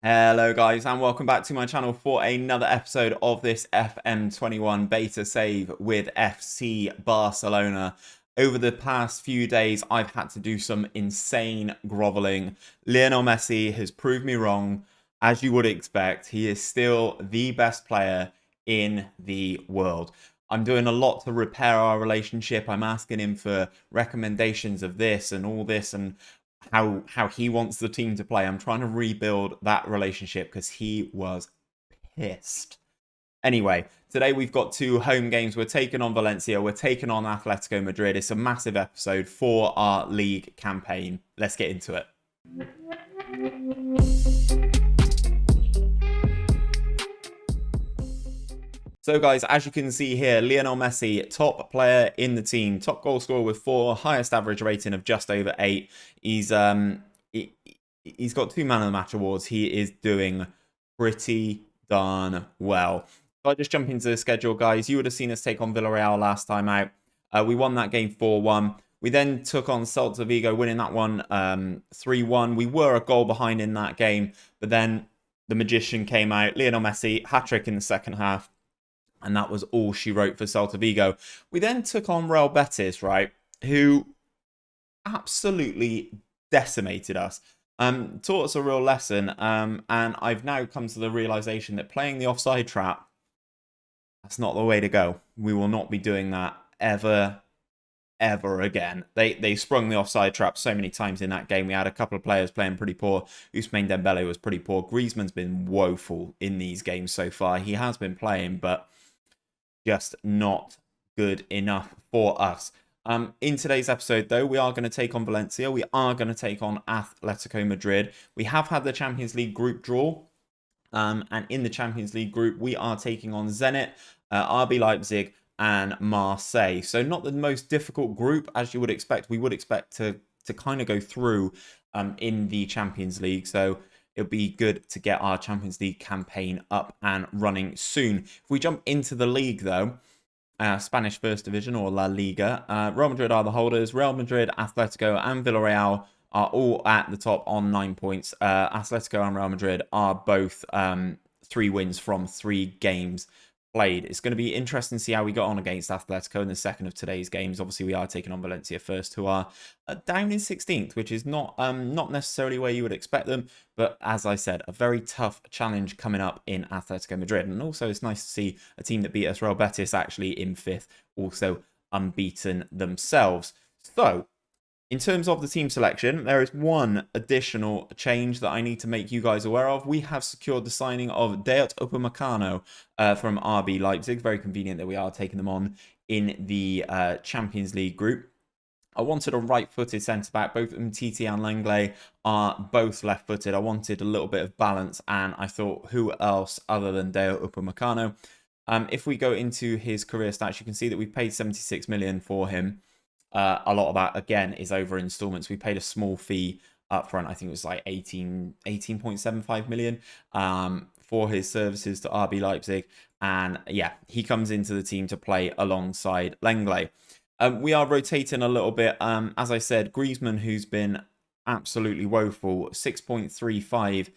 Hello guys and welcome back to my channel for another episode of this FM21 Beta save with FC Barcelona. Over the past few days I've had to do some insane groveling. Lionel Messi has proved me wrong. As you would expect, he is still the best player in the world. I'm doing a lot to repair our relationship. I'm asking him for recommendations of this and all this and how he wants the team to play. I'm trying to rebuild that relationship because he was pissed. Anyway, today we've got two home games. We're taking on Valencia. We're taking on Atletico Madrid. It's a massive episode for our league campaign. Let's get into it. So guys, as you can see here, Lionel Messi, top player in the team, top goal scorer with 4, highest average rating of just over 8. He's got 2 Man of the Match awards. He is doing pretty darn well. So I just jump into the schedule, guys. You would have seen us take on Villarreal last time out. We won that game 4-1. We then took on Celta Vigo, winning that one 3-1. We were a goal behind in that game, but then the magician came out. Lionel Messi, hat-trick in the second half. And that was all she wrote for Celta Vigo. We then took on Real Betis, right, who absolutely decimated us. Taught us a real lesson, and I've now come to the realization that playing the offside trap, that's not the way to go. We will not be doing that ever again. They sprung the offside trap so many times in that game. We had a couple of players playing pretty poor. Ousmane Dembele was pretty poor. Griezmann's been woeful in these games so far. He has been playing, but just not good enough for us. In today's episode, though, we are going to take on Valencia. We are going to take on Atletico Madrid. We have had the Champions League group draw. And in the Champions League group, we are taking on Zenit, RB Leipzig, and Marseille. So not the most difficult group, as you would expect. We would expect to kind of go through in the Champions League. So it'll be good to get our Champions League campaign up and running soon. If we jump into the league, though, Spanish First Division or La Liga, Real Madrid are the holders. Real Madrid, Atletico, and Villarreal are all at the top on 9 points. Atletico and Real Madrid are both 3 wins from 3 games played. It's going to be interesting to see how we got on against Atletico in the second of today's games. Obviously, we are taking on Valencia first, who are down in 16th, which is not necessarily where you would expect them. But as I said, a very tough challenge coming up in Atletico Madrid. And also, it's nice to see a team that beat us, Real Betis, actually in 5th, also unbeaten themselves. So, in terms of the team selection, there is one additional change that I need to make you guys aware of. We have secured the signing of Dewey from RB Leipzig. Very convenient that we are taking them on in the Champions League group. I wanted a right-footed centre-back. Both Umtiti and Lenglet are both left-footed. I wanted a little bit of balance, and I thought, who else other than Deo Upamecano? If we go into his career stats, you can see that we've paid 76 million for him. A lot of that, again, is over installments. We paid a small fee up front. I think it was like 18.75 million for his services to RB Leipzig. And yeah, he comes into the team to play alongside Lenglet. We are rotating a little bit. As I said, Griezmann, who's been absolutely woeful, 6.35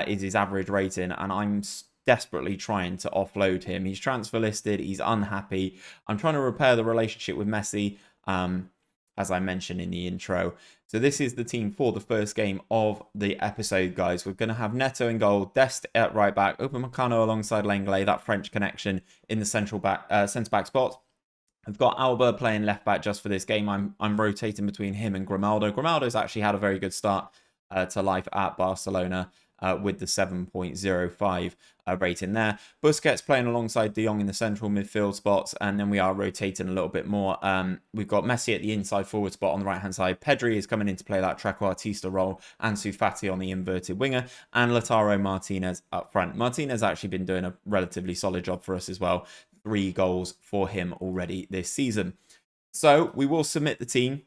is his average rating. And I'm desperately trying to offload him. He's transfer listed. He's unhappy. I'm trying to repair the relationship with Messi. As I mentioned in the intro. So this is the team for the first game of the episode, guys. We're going to have Neto in goal, Dest at right back, Upamecano alongside Lenglet, that French connection in the centre back spot. I've got Alba playing left back just for this game. I'm rotating between him and Grimaldo. Grimaldo's actually had a very good start to life at Barcelona. With the 7.05 rating there. Busquets playing alongside De Jong in the central midfield spots, and then we are rotating a little bit more. We've got Messi at the inside forward spot on the right-hand side. Pedri is coming in to play that trequartista role. Ansu Fati on the inverted winger, and Lautaro Martinez up front. Martinez actually been doing a relatively solid job for us as well. 3 goals for him already this season. So we will submit the team.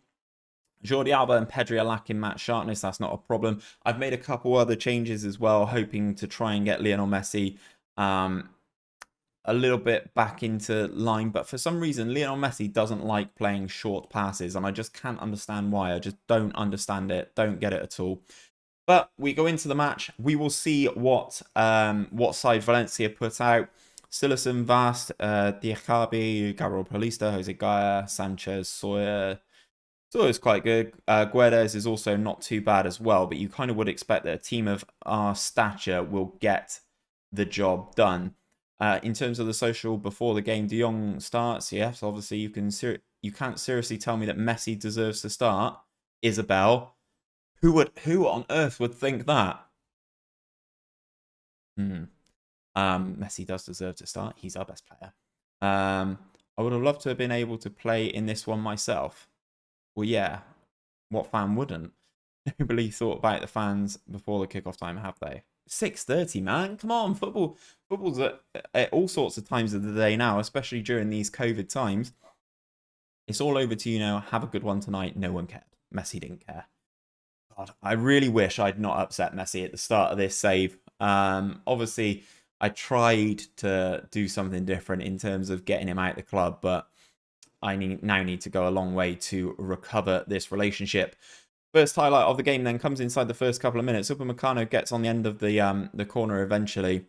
Jordi Alba and Pedri are lacking match sharpness. That's not a problem. I've made a couple other changes as well, hoping to try and get Lionel Messi a little bit back into line. But for some reason, Lionel Messi doesn't like playing short passes, and I just can't understand why. I just don't understand it. Don't get it at all. But we go into the match. We will see what side Valencia put out. Silerson, Vast, Diakabi, Gabriel Paulista, Jose Gaya, Sanchez, Sawyer. Sawyer's quite good. Guedes is also not too bad as well, but you kind of would expect that a team of our stature will get the job done. In terms of the social before the game, De Jong starts. Yes, obviously you can't seriously tell me that Messi deserves to start. Isabel, who on earth would think that? Messi does deserve to start. He's our best player. I would have loved to have been able to play in this one myself. Well, yeah. What fan wouldn't? Nobody thought about the fans before the kickoff time, have they? 6:30, man. Come on, football's at all sorts of times of the day now, especially during these COVID times. It's all over to you now. Have a good one tonight. No one cared. Messi didn't care. God, I really wish I'd not upset Messi at the start of this save. Obviously, I tried to do something different in terms of getting him out of the club, but I now need to go a long way to recover this relationship. First highlight of the game then comes inside the first couple of minutes. Upamecano gets on the end of the corner eventually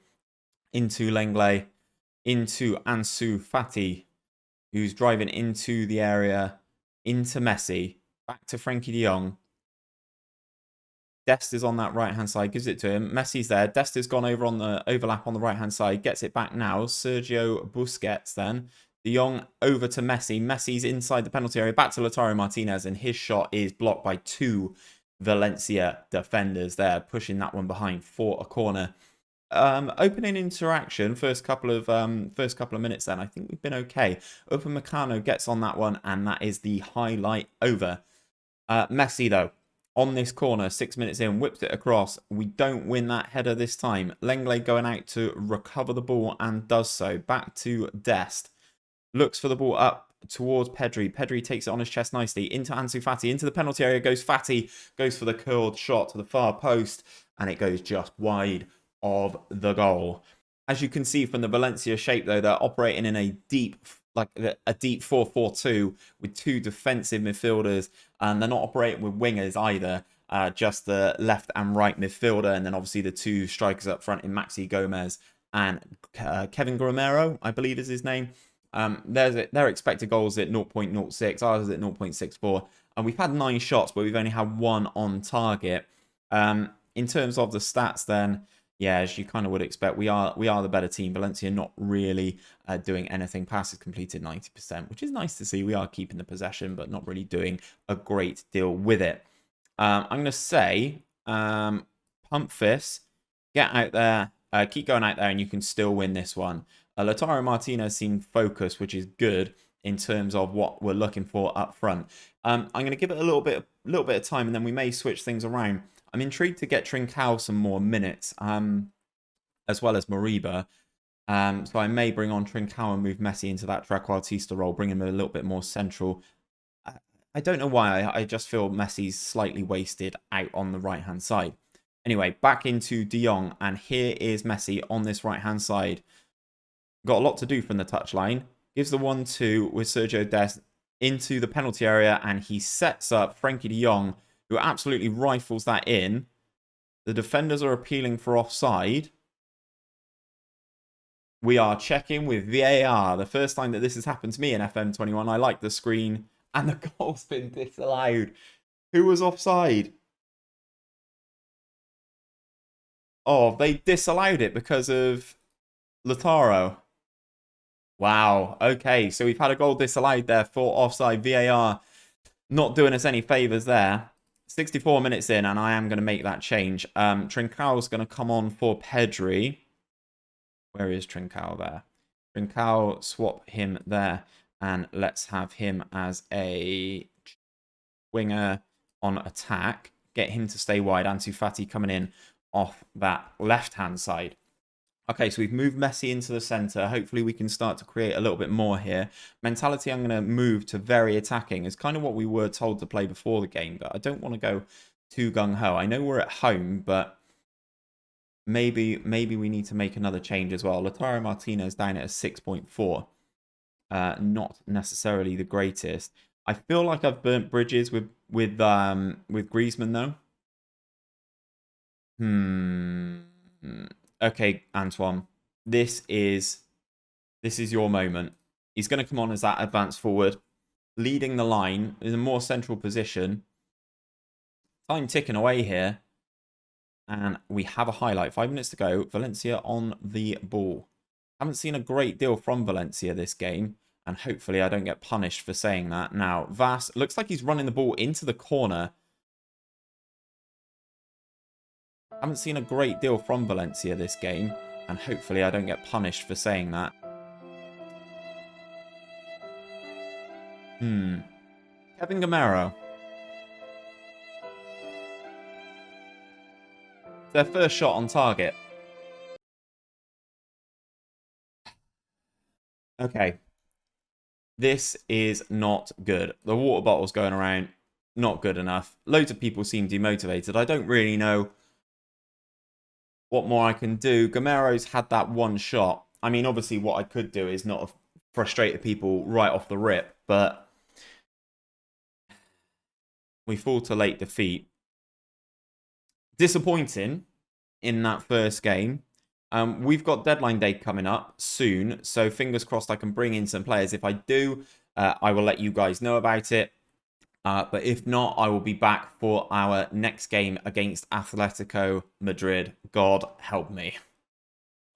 into Lenglet, into Ansu Fati, who's driving into the area, into Messi, back to Frenkie de Jong. Dest is on that right-hand side, gives it to him. Messi's there. Dest has gone over on the overlap on the right-hand side, gets it back now. Sergio Busquets then. De Jong over to Messi. Messi's inside the penalty area, back to Lautaro Martinez, and his shot is blocked by two Valencia defenders there, pushing that one behind for a corner. Opening interaction, first couple of minutes then, I think we've been okay. Upamecano gets on that one, and that is the highlight over. Messi, though, on this corner, 6 minutes in, whips it across. We don't win that header this time. Lenglet going out to recover the ball and does so. Back to Dest. Looks for the ball up towards Pedri. Pedri takes it on his chest nicely. Into Ansu Fati. Into the penalty area goes Fati. Goes for the curled shot to the far post. And it goes just wide of the goal. As you can see from the Valencia shape, though, they're operating in a deep 4-4-2 with two defensive midfielders, and they're not operating with wingers either, just the left and right midfielder, and then obviously the two strikers up front in Maxi Gomez and Kevin Gromero, I believe is his name. Their expected goals at 0.06, ours is at 0.64, and we've had 9 shots, but we've only had 1 on target. In terms of the stats then, yeah, as you kind of would expect, we are the better team. Valencia not really doing anything. Passes completed 90%, which is nice to see. We are keeping the possession, but not really doing a great deal with it. I'm going to say, pump fist, get out there, keep going out there, and you can still win this one. Lautaro Martinez seemed focused, which is good in terms of what we're looking for up front. I'm going to give it a little bit of time, and then we may switch things around. I'm intrigued to get Trincao some more minutes, as well as Moriba. So I may bring on Trincao and move Messi into that trequartista role, bring him a little bit more central. I don't know why. I just feel Messi's slightly wasted out on the right-hand side. Anyway, back into De Jong, and here is Messi on this right-hand side. Got a lot to do from the touchline. Gives the 1-2 with Sergio Dest into the penalty area, and he sets up Frenkie de Jong, who absolutely rifles that in. The defenders are appealing for offside. We are checking with VAR. The first time that this has happened to me in FM21. I like the screen, and the goal's been disallowed. Who was offside? Oh, they disallowed it because of Lautaro. Wow. Okay, so we've had a goal disallowed there for offside. VAR not doing us any favours there. 64 minutes in, and I am going to make that change. Trincao's going to come on for Pedri. Where is Trincao there? Trincao, swap him there, and let's have him as a winger on attack. Get him to stay wide. Ansu Fati coming in off that left-hand side. Okay, so we've moved Messi into the centre. Hopefully we can start to create a little bit more here. Mentality I'm going to move to very attacking. Is kind of what we were told to play before the game, but I don't want to go too gung-ho. I know we're at home, but maybe we need to make another change as well. Lautaro Martinez down at a 6.4. Not necessarily the greatest. I feel like I've burnt bridges with Griezmann, though. Okay, Antoine. This is your moment. He's going to come on as that advanced forward, leading the line in a more central position. Time ticking away here. And we have a highlight. 5 minutes to go. Valencia on the ball. Haven't seen a great deal from Valencia this game. And hopefully I don't get punished for saying that. Now, Vas looks like he's running the ball into the corner. Haven't seen a great deal from Valencia this game. And hopefully I don't get punished for saying that. Kevin Gamero. Their first shot on target. Okay. This is not good. The water bottle's going around. Not good enough. Loads of people seem demotivated. I don't really know what more I can do. Gamero's had that one shot. I mean, obviously what I could do is not have frustrated people right off the rip, but we fall to late defeat. Disappointing in that first game. We've got deadline day coming up soon, so fingers crossed I can bring in some players. If I do, I will let you guys know about it. But if not, I will be back for our next game against Atletico Madrid. God help me.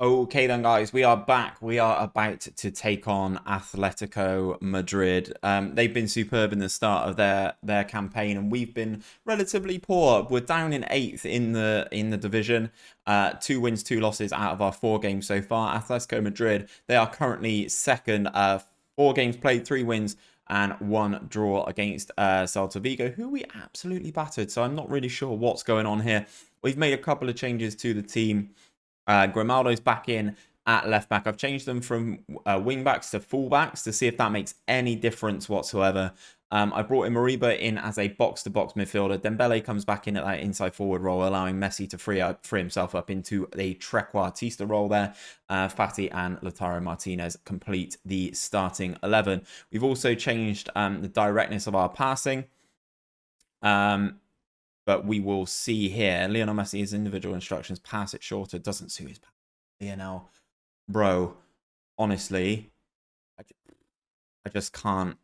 Okay then, guys, we are back. We are about to take on Atletico Madrid. They've been superb in the start of their campaign, and we've been relatively poor. We're down in 8th in the division. 2 wins, 2 losses out of our 4 games so far. Atletico Madrid, they are currently second. 4 games played, 3 wins, and 1 draw against Celta Vigo, who we absolutely battered. So I'm not really sure what's going on here. We've made a couple of changes to the team. Grimaldo's back in at left back. I've changed them from wing backs to full backs to see if that makes any difference whatsoever. I brought in Moriba in as a box-to-box midfielder. Dembele comes back in at that inside forward role, allowing Messi to free himself up into a trequartista role there. Fati and Lautaro Martinez complete the starting 11. We've also changed the directness of our passing. But we will see here. Lionel Messi, his individual instructions, pass it shorter, doesn't suit his pass. Lionel, bro, honestly, I just can't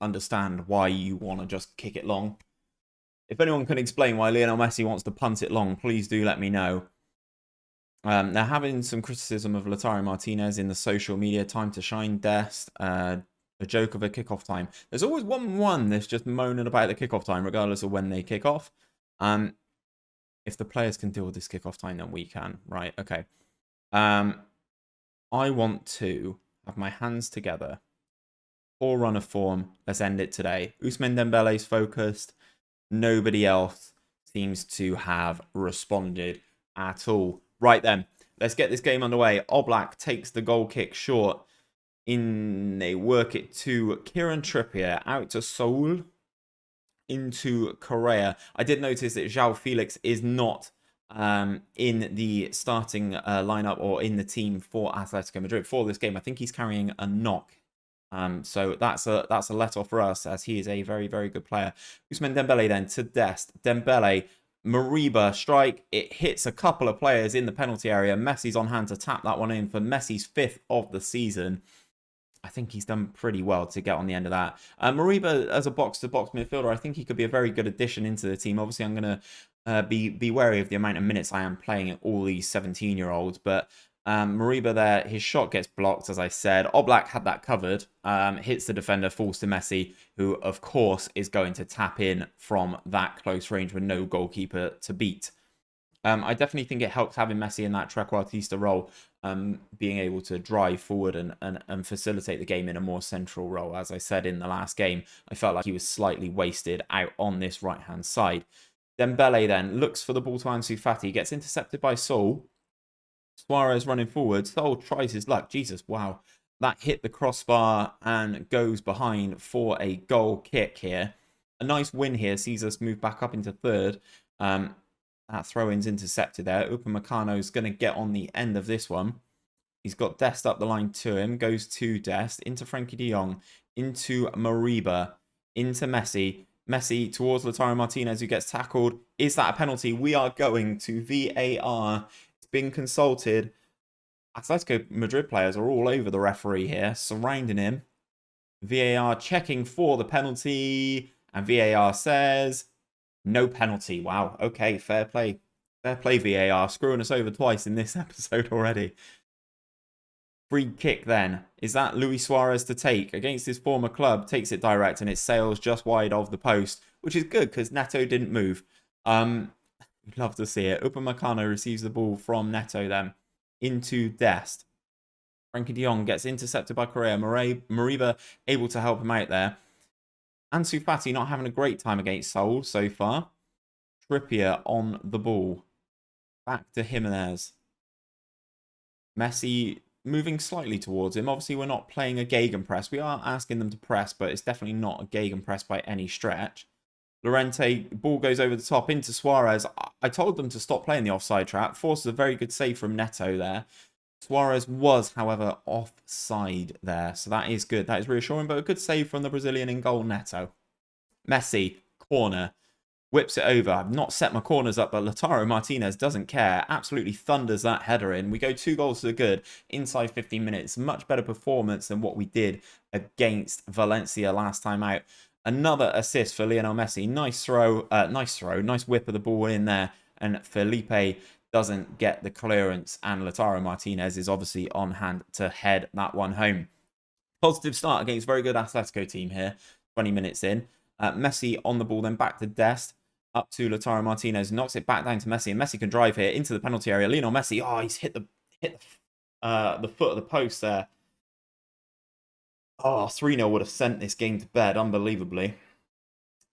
understand why you want to just kick it long. If anyone can explain why Lionel Messi wants to punt it long, please do let me know. They're having some criticism of Lautaro Martinez in the social media. Time to shine, Dest. A joke of a kickoff time. There's always one that's just moaning about the kickoff time, regardless of when they kick off. If the players can deal with this kickoff time, then we can. Right, okay. I want to have my hands together. Forerunner form. Let's end it today. Ousmane Dembele's focused. Nobody else seems to have responded at all. Right then, let's get this game underway. Oblak takes the goal kick short. They work it to Kieran Trippier, out to Saul, into Correa. I did notice that João Felix is not in the starting lineup or in the team for Atletico Madrid for this game. I think he's carrying a knock. So that's a let-off for us, as he is a very, very good player. Ousmane Dembele then to Dest. Dembele, Moriba strike. It hits a couple of players in the penalty area. Messi's on hand to tap that one in for Messi's 5th of the season. I think he's done pretty well to get on the end of that. Moriba, as a box-to-box midfielder, I think he could be a very good addition into the team. Obviously, I'm going to be wary of the amount of minutes I am playing at all these 17-year-olds. But Moriba there, his shot gets blocked, as I said. Oblak had that covered. Hits the defender, falls to Messi, who, of course, is going to tap in from that close range with no goalkeeper to beat. I definitely think it helps having Messi in that trequartista role, being able to drive forward and facilitate the game in a more central role. As I said in the last game, I felt like he was slightly wasted out on this right-hand side. Dembele then looks for the ball to Ansu Fati, gets intercepted by Saul. Suarez running forward. Saul tries his luck. Jesus, wow. That hit the crossbar and goes behind for a goal kick here. A nice win here sees us move back up into 3rd. That throw-in's intercepted there. Upamecano's going to get on the end of this one. He's got Dest up the line to him. Goes to Dest. Into Frankie de Jong. Into Moriba. Into Messi. Messi towards Lautaro Martinez, who gets tackled. Is that a penalty? We are going to VAR. It's been consulted. Atletico Madrid players are all over the referee here, surrounding him. VAR checking for the penalty. And VAR says, no penalty. Wow. Okay, fair play. Fair play, VAR. Screwing us over twice in this episode already. Free kick then. Is that Luis Suarez to take against his former club? Takes it direct and it sails just wide of the post, which is good because Neto didn't move. We'd love to see it. Upamecano receives the ball from Neto then into Dest. Frankie de Jong gets intercepted by Correa. Moriba able to help him out there. Ansu Fati not having a great time against Seoul so far. Trippier on the ball. Back to Jimenez. Messi moving slightly towards him. Obviously, we're not playing a gegenpress. We are asking them to press, but it's definitely not a gegenpress by any stretch. Llorente, ball goes over the top into Suarez. I told them to stop playing the offside trap. Forces a very good save from Neto there. Suarez was, however, offside there. So that is good. That is reassuring, but a good save from the Brazilian in goal, Neto. Messi, corner. Whips it over. I've not set my corners up, but Lautaro Martinez doesn't care. Absolutely thunders that header in. We go 2 goals to the good inside 15 minutes. Much better performance than what we did against Valencia last time out. Another assist for Lionel Messi. Nice throw. Nice whip of the ball in there. And Felipe doesn't get the clearance. And Lautaro Martinez is obviously on hand to head that one home. Positive start against very good Atletico team here. 20 minutes in. Messi on the ball, then back to Dest. Up to Lautaro Martinez, knocks it back down to Messi, and Messi can drive here into the penalty area. Lionel Messi, oh, he's hit the foot of the post there. Oh, 3-0 would have sent this game to bed, unbelievably.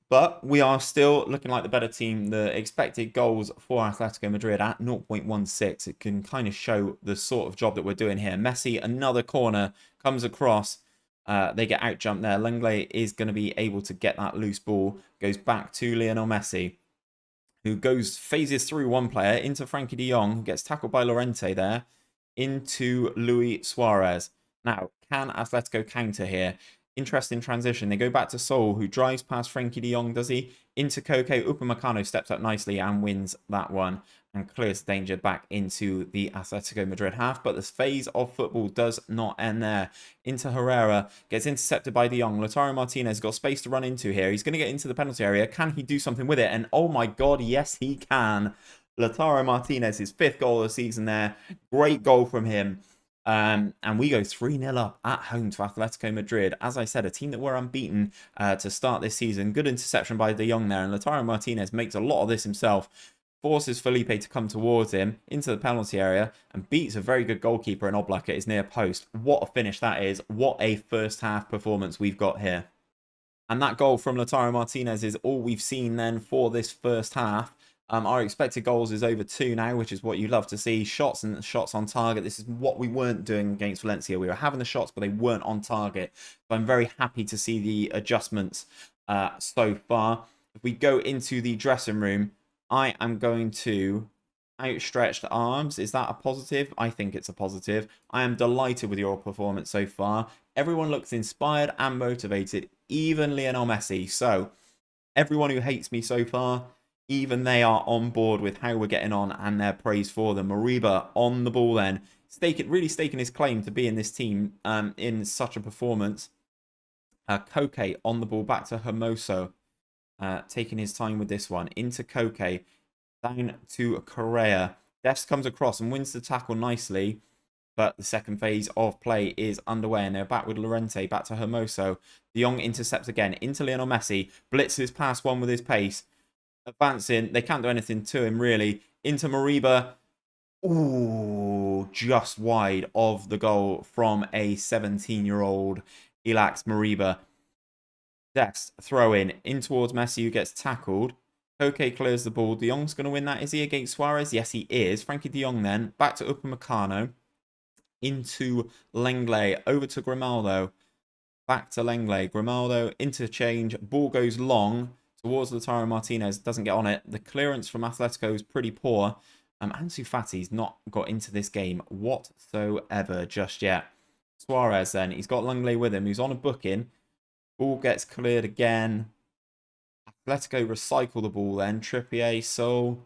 But we are still looking like the better team. The expected goals for Atletico Madrid at 0.16. It can kind of show the sort of job that we're doing here. Messi, another corner, comes across. They get out jumped there. Lenglet is going to be able to get that loose ball. Goes back to Lionel Messi, who phases through one player into Frankie de Jong, who gets tackled by Llorente there, into Luis Suarez. Now, can Atletico counter here? Interesting transition. They go back to Seoul, who drives past Frankie de Jong, does he? Into Koke. Upamecano steps up nicely and wins that one and clears the danger back into the Atletico Madrid half. But this phase of football does not end there. Into Herrera. Gets intercepted by de Jong. Lautaro Martinez got space to run into here. He's going to get into the penalty area. Can he do something with it? And oh my God, yes he can. Lautaro Martinez, his 5th goal of the season there. Great goal from him. And we go 3-0 up at home to Atletico Madrid. As I said, a team that were unbeaten to start this season. Good interception by de Jong there. And Lautaro Martinez makes a lot of this himself. Forces Felipe to come towards him into the penalty area. And beats a very good goalkeeper in Oblak at his near post. What a finish that is. What a first half performance we've got here. And that goal from Lautaro Martinez is all we've seen then for this first half. Our expected goals is over 2 now, which is what you love to see. Shots and shots on target. This is what we weren't doing against Valencia. We were having the shots, but they weren't on target. So I'm very happy to see the adjustments so far. If we go into the dressing room, I am going to outstretched arms. Is that a positive? I think it's a positive. I am delighted with your performance so far. Everyone looks inspired and motivated, even Lionel Messi. So everyone who hates me so far, even they are on board with how we're getting on and their praise for them. Moriba on the ball then. Really staking his claim to be in this team in such a performance. Koke on the ball back to Hermoso. Taking his time with this one. Into Koke. Down to Correa. Dest comes across and wins the tackle nicely. But the second phase of play is underway. And they're back with Llorente. Back to Hermoso. De Jong intercepts again. Into Lionel Messi. Blitzes past one with his pace. Advancing, they can't do anything to him really. Into Moriba. Ooh, just wide of the goal from a 17-year-old Ilax Moriba. Dest throw in towards Messi, who gets tackled. Koke clears the ball. De Jong's going to win that. Is he against Suarez? Yes, he is. Frankie de Jong then. Back to Upamecano. Into Lenglet. Over to Grimaldo. Back to Lenglet. Grimaldo interchange. Ball goes long towards Lautaro Martinez, doesn't get on it. The clearance from Atletico is pretty poor. Ansu Fati's not got into this game whatsoever just yet. Suarez then, he's got Lenglet with him, who's on a booking. Ball gets cleared again. Atletico recycle the ball then. Trippier, Sol.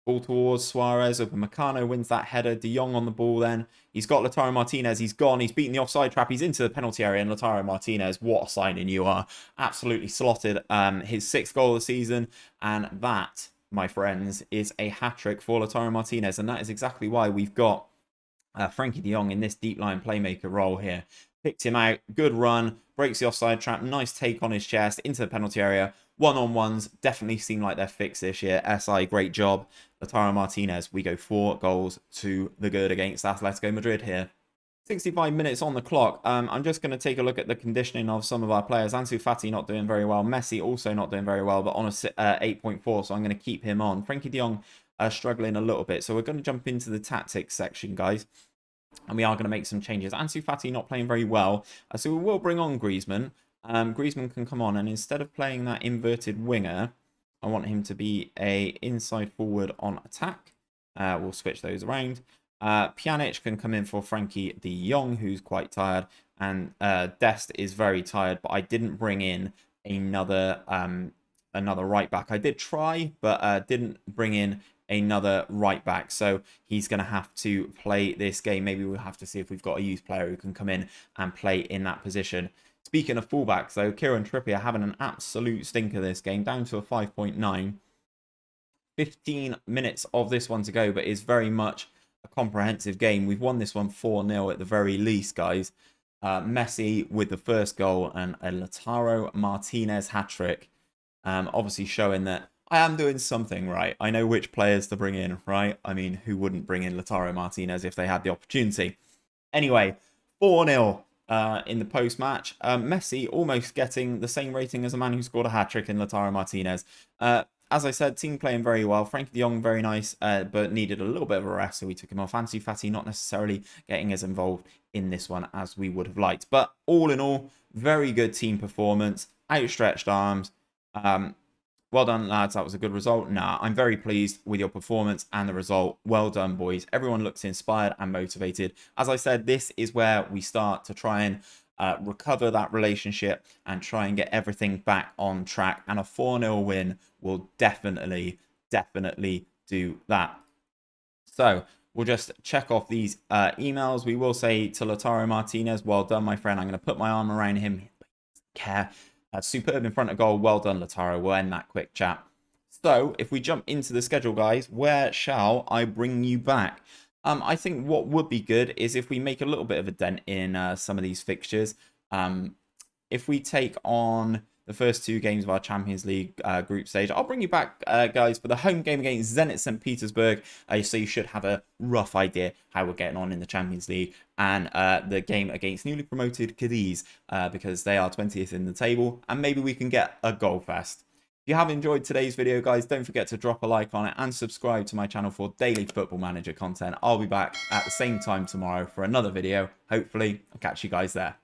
Ball towards Suarez. Upamecano wins that header. De Jong on the ball then. He's got Lautaro Martinez. He's gone. He's beaten the offside trap. He's into the penalty area. And Lautaro Martinez, what a signing you are. Absolutely slotted. His 6th goal of the season. And that, my friends, is a hat-trick for Lautaro Martinez. And that is exactly why we've got Frankie de Jong in this deep line playmaker role here. Picked him out. Good run. Breaks the offside trap. Nice take on his chest into the penalty area. One-on-ones definitely seem like they're fixed this year. SI, great job. Lautaro Martinez, we go 4 goals to the good against Atletico Madrid here. 65 minutes on the clock. I'm just going to take a look at the conditioning of some of our players. Ansu Fati not doing very well. Messi also not doing very well, but on a 8.4, so I'm going to keep him on. Frankie de Jong struggling a little bit. So we're going to jump into the tactics section, guys. And we are going to make some changes. Ansu Fati not playing very well. So we will bring on Griezmann. Griezmann can come on, and instead of playing that inverted winger, I want him to be a inside forward on attack. We'll switch those around. Pjanic can come in for Frankie de Jong, who's quite tired, and Dest is very tired, but I didn't bring in another right back. I did try, but didn't bring in another right back, so he's going to have to play this game. Maybe we'll have to see if we've got a youth player who can come in and play in that position. Speaking of fullbacks, though, Kieran Trippier having an absolute stinker this game, down to a 5.9. 15 minutes of this one to go, but it's very much a comprehensive game. We've won this one 4-0 at the very least, guys. Messi with the first goal and a Lautaro Martinez hat-trick. Obviously showing that I am doing something right. I know which players to bring in, right? I mean, who wouldn't bring in Lautaro Martinez if they had the opportunity? Anyway, 4-0. In the post-match. Messi almost getting the same rating as a man who scored a hat-trick in Lautaro Martinez. As I said, team playing very well. Frankie de Jong, very nice, but needed a little bit of a rest, so we took him off. Ansu Fati not necessarily getting as involved in this one as we would have liked. But all in all, very good team performance. Outstretched arms. Well done, lads. That was a good result. Nah, I'm very pleased with your performance and the result. Well done, boys. Everyone looks inspired and motivated. As I said, this is where we start to try and recover that relationship and try and get everything back on track. And a 4-0 win will definitely do that. So we'll just check off these emails. We will say to Lautaro Martinez, well done, my friend. I'm going to put my arm around him. Care. Superb in front of goal. Well done, Lautaro. We'll end that quick chat. So, if we jump into the schedule, guys, where shall I bring you back? I think what would be good is if we make a little bit of a dent in some of these fixtures. If we take on the first 2 games of our Champions League group stage, I'll bring you back, guys, for the home game against Zenit St. Petersburg. So you should have a rough idea how we're getting on in the Champions League. And the game against newly promoted Cadiz, because they are 20th in the table. And maybe we can get a goal fest. If you have enjoyed today's video, guys, don't forget to drop a like on it and subscribe to my channel for daily Football Manager content. I'll be back at the same time tomorrow for another video. Hopefully, I'll catch you guys there.